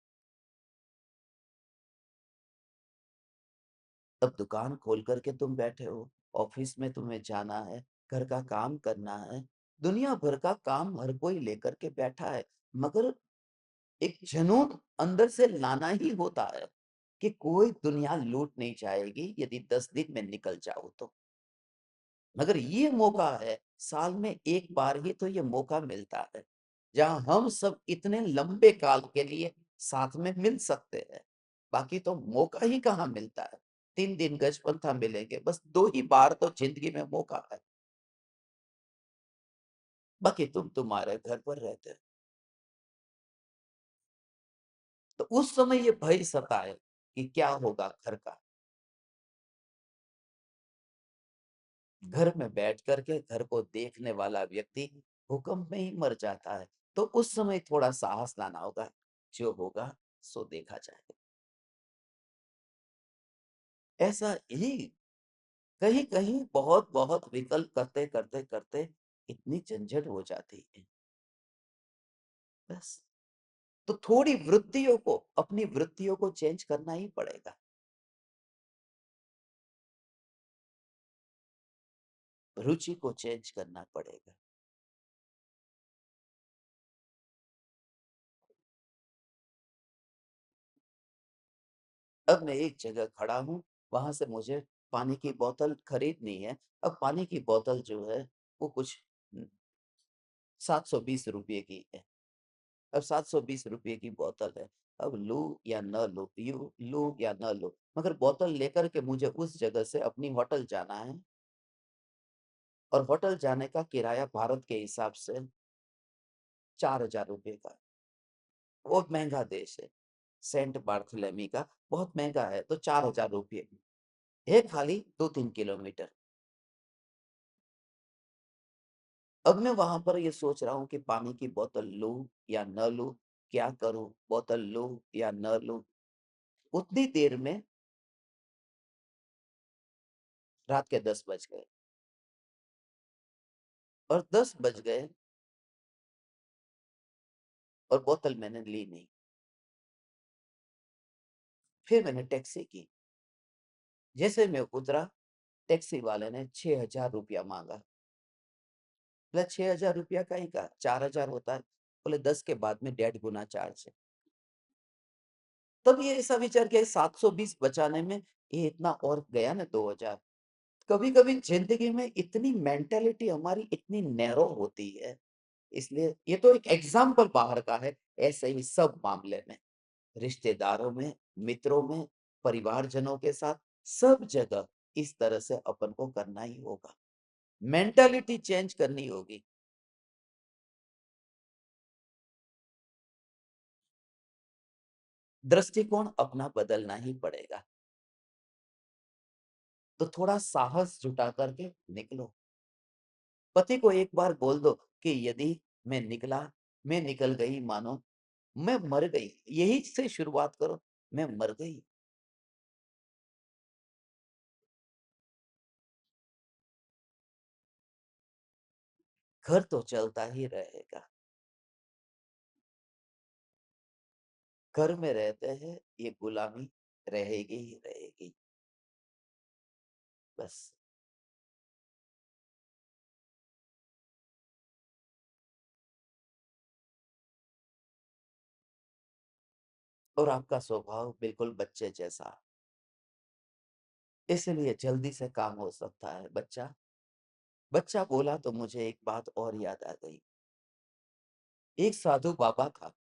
तब दुकान खोल करके तुम बैठे हो, ऑफिस में तुम्हें जाना है, घर का काम करना है, दुनिया भर का काम हर कोई लेकर के बैठा है, मगर एक जुनून अंदर से लाना ही होता है कि कोई दुनिया लूट नहीं जाएगी यदि 10 दिन में निकल जाओ तो। मगर ये मौका है, साल में एक बार ही तो ये मौका मिलता है, जहां हम सब इतने लंबे काल के लिए साथ में मिल सकते हैं। बाकी तो मौका ही कहाँ मिलता है। 3 दिन गजपंथा मिलेंगे, बस 2 ही बार तो जिंदगी में मौका है। बाकी तुम तुम्हारे घर पर रहते हो, तो उस समय ये भय सताए कि क्या होगा घर का। घर में बैठ करके घर को देखने वाला व्यक्ति भूकंप में ही मर जाता है। तो उस समय थोड़ा साहस लाना होगा, जो होगा सो देखा जाएगा। ऐसा ही कहीं कहीं बहुत बहुत विकल्प करते करते करते इतनी झंझट हो जाती है, बस। तो थोड़ी वृत्तियों को, अपनी वृत्तियों को चेंज करना ही पड़ेगा, रुचि को चेंज करना पड़ेगा। अब मैं एक जगह खड़ा हूँ, वहां से मुझे पानी की बोतल खरीदनी है। अब पानी की बोतल जो है वो कुछ 720 रुपये की है। अब 720 रुपये की बोतल है। अब लूं या न लूं, यू लूं या न लूं, मगर बोतल लेकर के मुझे उस जगह से अपनी होटल जाना है। और होटल जाने का किराया भारत के हिसाब से 4,000 रुपये का है। बहुत महंगा देश है, सेंट बार्थलेमी का बहुत महंगा है, तो 4,000 रुपये है, खाली 2-3 किलोमीटर। अब मैं वहां पर ये सोच रहा हूँ कि पानी की बोतल लूं या न लूं, क्या करूं, बोतल लूं या न लूं। उतनी देर में रात के 10 बज गए। और 10 बज गए और बोतल मैंने ली नहीं। फिर मैंने टैक्सी की। जैसे मैं उतरा, टैक्सी वाले ने 6,000 रुपया मांगा। बोला 6,000 रुपया का ही का 4,000 होता है। बोले 10 के बाद में 1.5 गुना चार्ज है। तब ये ऐसा विचार किया 720 बचाने में ये इतना और गया ना 2,000। कभी कभी जिंदगी में इतनी मेंटेलिटी हमारी इतनी नैरो होती है। इसलिए ये तो एक एग्जाम्पल बाहर का है, ऐसे ही सब मामले में, रिश्तेदारों में, मित्रों में, परिवारजनों के साथ, सब जगह इस तरह से अपन को करना ही होगा। मेंटालिटी चेंज करनी होगी। दृष्टिकोण अपना बदलना ही पड़ेगा। तो थोड़ा साहस जुटा करके निकलो। पति को एक बार बोल दो कि यदि मैं निकला, मैं निकल गई, मानो मैं मर गई, यही से शुरुआत करो, मैं मर गई। घर तो चलता ही रहेगा। घर में रहते हैं, ये गुलामी रहेगी ही रहेगी। बस। और आपका स्वभाव बिल्कुल बच्चे जैसा, इसलिए जल्दी से काम हो सकता है। बच्चा बच्चा बोला तो मुझे एक बात और याद आ गई। एक साधु बाबा था।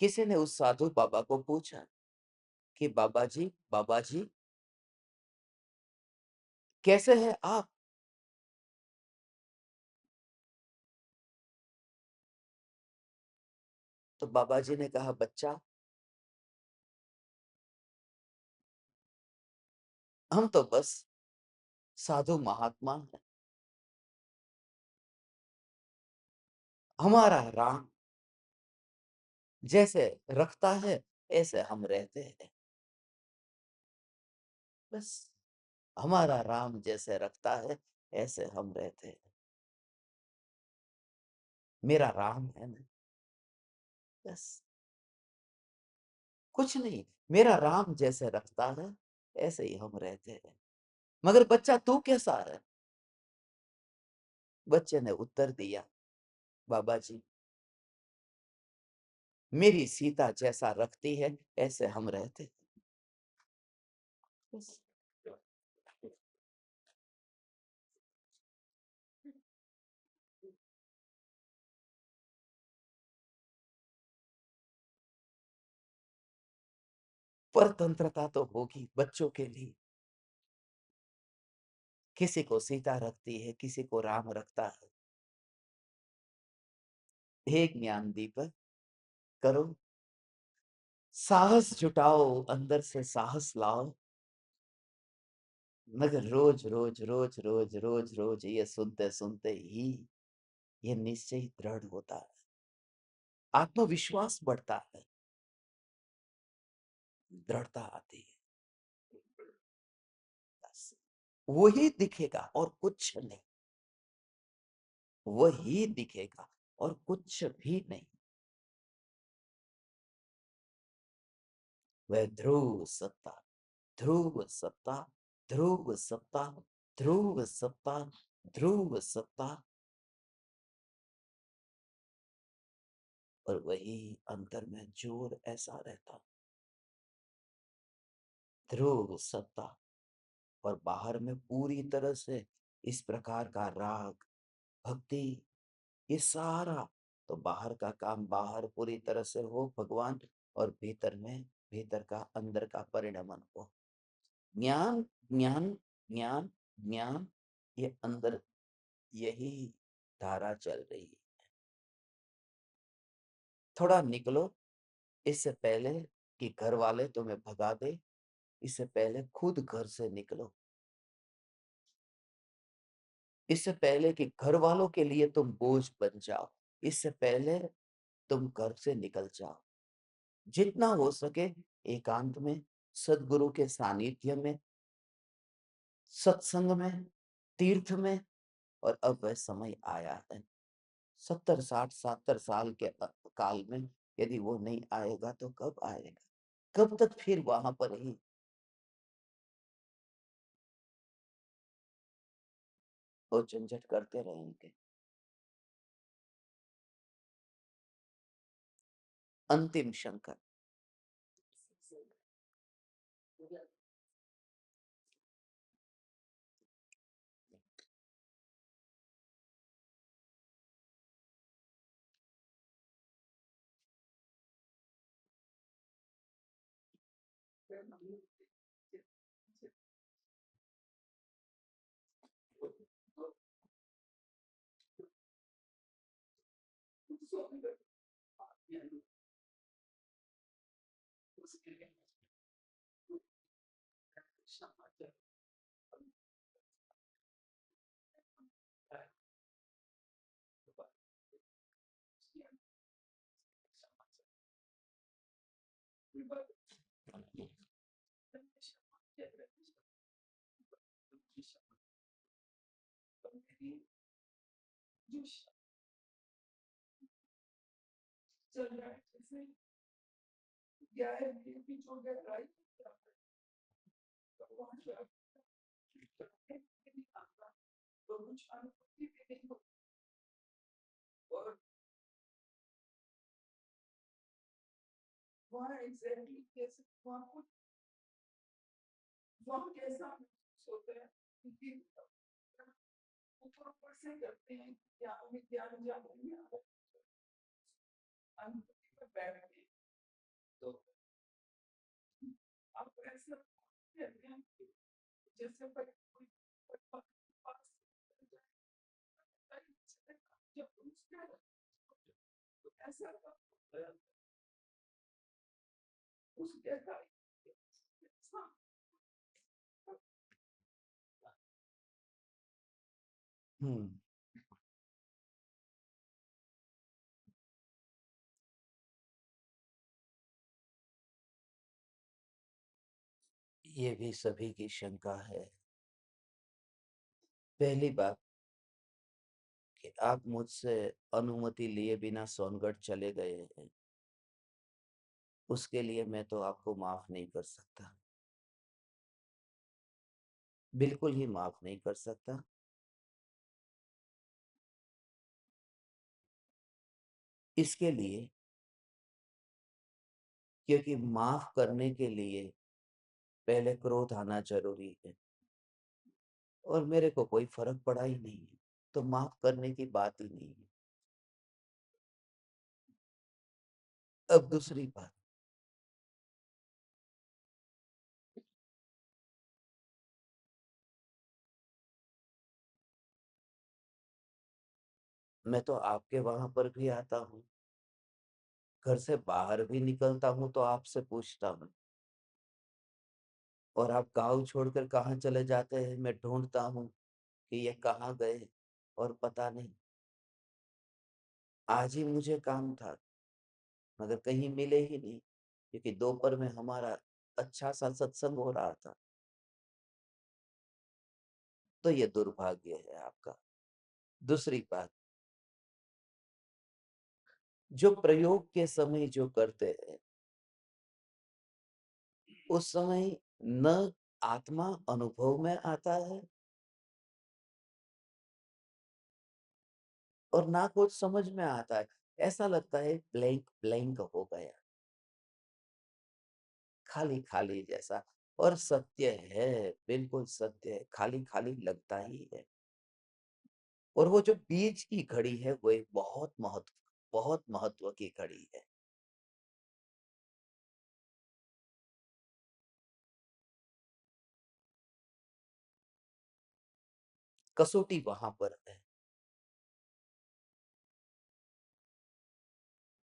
किसी ने उस साधु बाबा को पूछा कि बाबा जी कैसे हैं आप? तो बाबा जी ने कहा, बच्चा हम तो बस साधु महात्मा हैं। हमारा राम जैसे रखता है ऐसे हम रहते हैं। बस। हमारा राम जैसे रखता है ऐसे हम रहते हैं। मेरा राम है ना। बस। कुछ नहीं। मेरा राम जैसे रखता है ऐसे ही हम रहते हैं। मगर बच्चा तू कैसा है? बच्चे ने उत्तर दिया, बाबा जी मेरी सीता जैसा रखती है ऐसे हम रहते हैं। बस। परतंत्रता तो होगी बच्चों के लिए। किसी को सीता रखती है, किसी को राम रखता है। हे ज्ञान दीपक, करो, साहस जुटाओ, अंदर से साहस लाओ। मगर रोज रोज रोज रोज रोज रोज ये सुनते सुनते ही ये निश्चय दृढ़ होता है, आत्मविश्वास बढ़ता है, दृढ़ता आती है। बस। वही दिखेगा और कुछ नहीं। वही दिखेगा और कुछ भी नहीं। वह ध्रुव सत्ता, ध्रुव सत्ता, ध्रुव सत्ता, ध्रुव सत्ता, ध्रुव सत्ता। और वही अंतर में जोर ऐसा रहता, ध्रुव सत्ता, और बाहर में पूरी तरह से इस प्रकार का राग, भक्ति, ये सारा, तो बाहर का काम बाहर पूरी तरह से हो भगवान, और भीतर में, भीतर का अंदर का परिणमन हो। ज्ञान ज्ञान ज्ञान ज्ञान, ये अंदर यही धारा चल रही है। थोड़ा निकलो, इससे पहले कि घर वाले तुम्हें भगा दे, इससे पहले खुद घर से निकलो, इससे पहले कि घर वालों के लिए तुम बोझ बन जाओ, इससे पहले तुम घर से निकल जाओ। जितना हो सके एकांत में, सदगुरु के सानिध्य में, सत्संग में, तीर्थ में। और अब वह समय आया है, 70 60 70 साल के काल में यदि वो नहीं आएगा तो कब आएगा? कब तक फिर वहां पर ही वो झंझट करते रहेंगे? अंतिम शंकर। हम्म। ये भी सभी की शंका है। पहली बात कि आप मुझसे अनुमति लिए बिना सोनगढ़ चले गए हैं, उसके लिए मैं तो आपको माफ नहीं कर सकता, बिल्कुल ही माफ नहीं कर सकता। इसके लिए, क्योंकि माफ करने के लिए पहले क्रोध आना जरूरी है, और मेरे को कोई फर्क पड़ा ही नहीं है, तो माफ करने की बात ही नहीं है। अब दूसरी बात, मैं तो आपके वहां पर भी आता हूँ, घर से बाहर भी निकलता हूँ तो आपसे पूछता हूँ, और आप गांव छोड़कर कहाँ चले जाते हैं, मैं ढूंढता हूँ कि ये कहाँ गए, और पता नहीं। आज ही मुझे काम था, मगर कहीं मिले ही नहीं, क्योंकि दोपहर में हमारा अच्छा सा सत्संग हो रहा था। तो ये दुर्भाग्य है आपका। दूसरी बात, जो प्रयोग के समय जो करते हैं, उस समय न आत्मा अनुभव में आता है, और ना कुछ समझ में आता है। ऐसा लगता है ब्लैंक ब्लैंक हो गया, खाली खाली जैसा। और सत्य है, बिल्कुल सत्य है, खाली खाली लगता ही है। और वो जो बीच की घड़ी है वो एक बहुत महत्व की घड़ी है। कसौटी वहां पर है,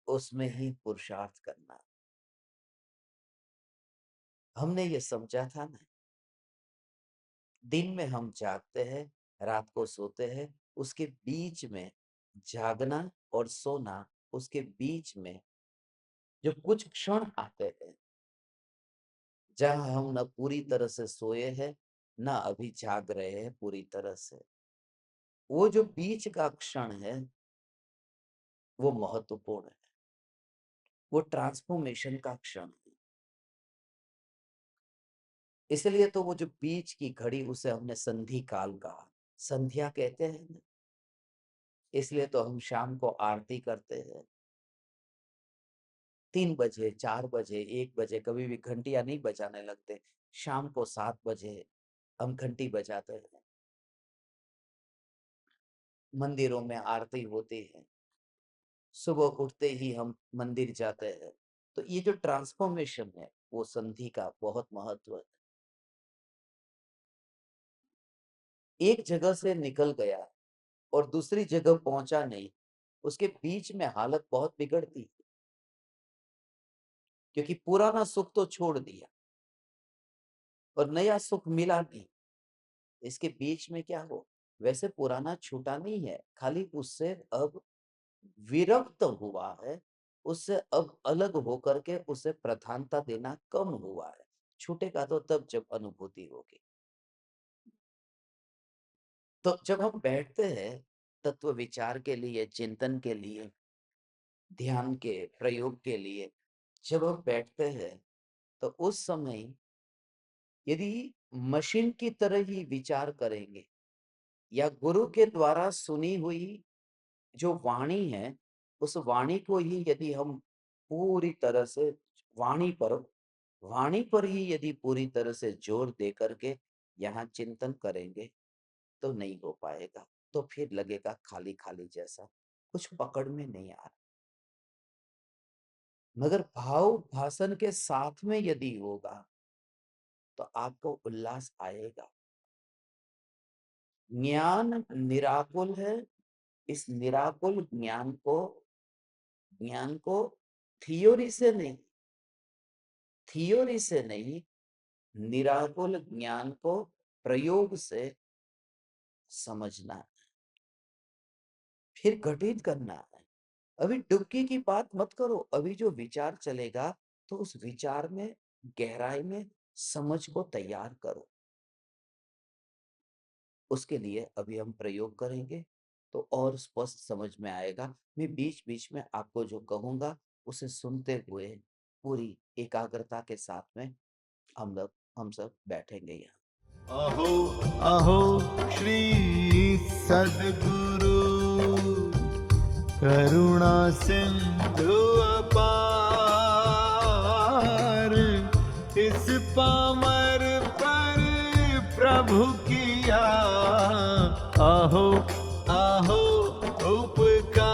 उसमें ही पुरुषार्थ करना। हमने ये समझा था ना, दिन में हम जागते हैं, रात को सोते हैं, उसके बीच में जागना और सोना, उसके बीच में जो कुछ क्षण आते हैं जहां हम न पूरी तरह से सोए हैं, न अभी जाग रहे हैं पूरी तरह से, वो जो बीच का क्षण है वो महत्वपूर्ण है, वो ट्रांसफॉर्मेशन का क्षण है। इसलिए तो वो जो बीच की घड़ी, उसे हमने संधि काल कहा, संध्या कहते हैं ना। इसलिए तो हम शाम को आरती करते हैं, 3 बजे, 4 बजे, 1 बजे, कभी भी घंटियां नहीं बजाने लगते। शाम को 7 बजे हम घंटी बजाते हैं, मंदिरों में आरती होती है, सुबह उठते ही हम मंदिर जाते हैं। तो ये जो ट्रांसफॉर्मेशन है वो संधि का बहुत महत्व है। एक जगह से निकल गया और दूसरी जगह पहुंचा नहीं, उसके बीच में हालत बहुत बिगड़ती है, क्योंकि पुराना सुख तो छोड़ दिया और नया सुख मिला नहीं। इसके बीच में क्या हो, वैसे पुराना छूटा नहीं है, खाली उससे अब विरक्त हुआ है, उससे अब अलग होकर के उसे प्रधानता देना कम हुआ है। छूटेगा तो तब जब अनुभूति होगी। तो जब हम बैठते हैं तत्व विचार के लिए, चिंतन के लिए, ध्यान के प्रयोग के लिए, जब हम बैठते हैं तो उस समय यदि मशीन की तरह ही विचार करेंगे या गुरु के द्वारा सुनी हुई जो वाणी है, उस वाणी को ही यदि हम पूरी तरह से वाणी पर वाणी पर ही यदि पूरी तरह से जोर दे करके यहाँ चिंतन करेंगे तो नहीं हो पाएगा। तो फिर लगेगा खाली खाली जैसा, कुछ पकड़ में नहीं आ रहा। मगर भाव भाषण के साथ में यदि होगा तो आपको उल्लास आएगा। ज्ञान निराकुल है, इस निराकुल ज्ञान को थियोरी से नहीं, थियोरी से नहीं, निराकुल ज्ञान को प्रयोग से समझना है, फिर घटित करना है। अभी डुबकी की बात मत करो, अभी जो विचार चलेगा तो उस विचार में गहराई में समझ को तैयार करो। उसके लिए अभी हम प्रयोग करेंगे तो और स्पष्ट समझ में आएगा। मैं बीच बीच में आपको जो कहूंगा उसे सुनते हुए पूरी एकाग्रता के साथ में हम सब बैठेंगे यहाँ। अहो अहो श्री सद्गुरु करुणा सिंधु अपार, इस पामर पर प्रभु किया अहो अहो उपकार,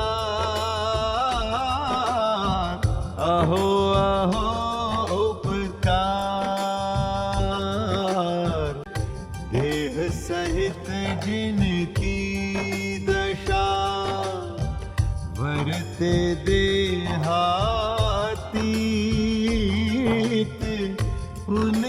अहो अहो उपकार। देह सहित जिनकी दशा वरते देहातीत, उन